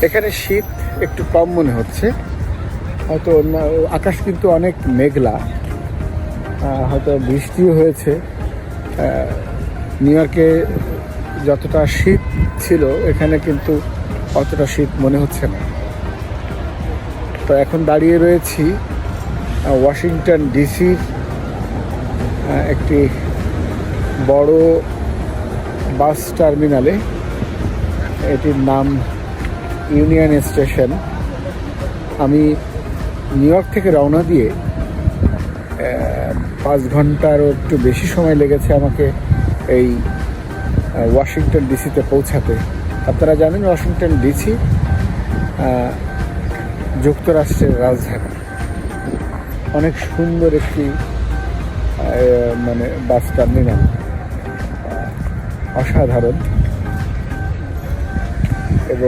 এখানে শীত একটু কম মনে হচ্ছে, হয়তো আকাশ কিন্তু অনেক মেঘলা, হয়তো বৃষ্টিও হয়েছে। নিউ ইয়র্কে যতটা শীত ছিল এখানে কিন্তু অতটা শীত মনে হচ্ছে না। তো এখন দাঁড়িয়ে রয়েছি ওয়াশিংটন ডিসির একটি বড় বাস টার্মিনালে। এটির নাম ইউনিয়ন স্টেশন। আমি নিউ ইয়র্ক থেকে রওনা দিয়ে 5 ঘন্টারও একটু বেশি সময় লেগেছে আমাকে এই ওয়াশিংটন ডিসিতে পৌঁছাতে। আপনারা জানেন ওয়াশিংটন ডিসি যুক্তরাষ্ট্রের রাজধানী। অনেক সুন্দর একটি বাস টার্মিনাল, অসাধারণ।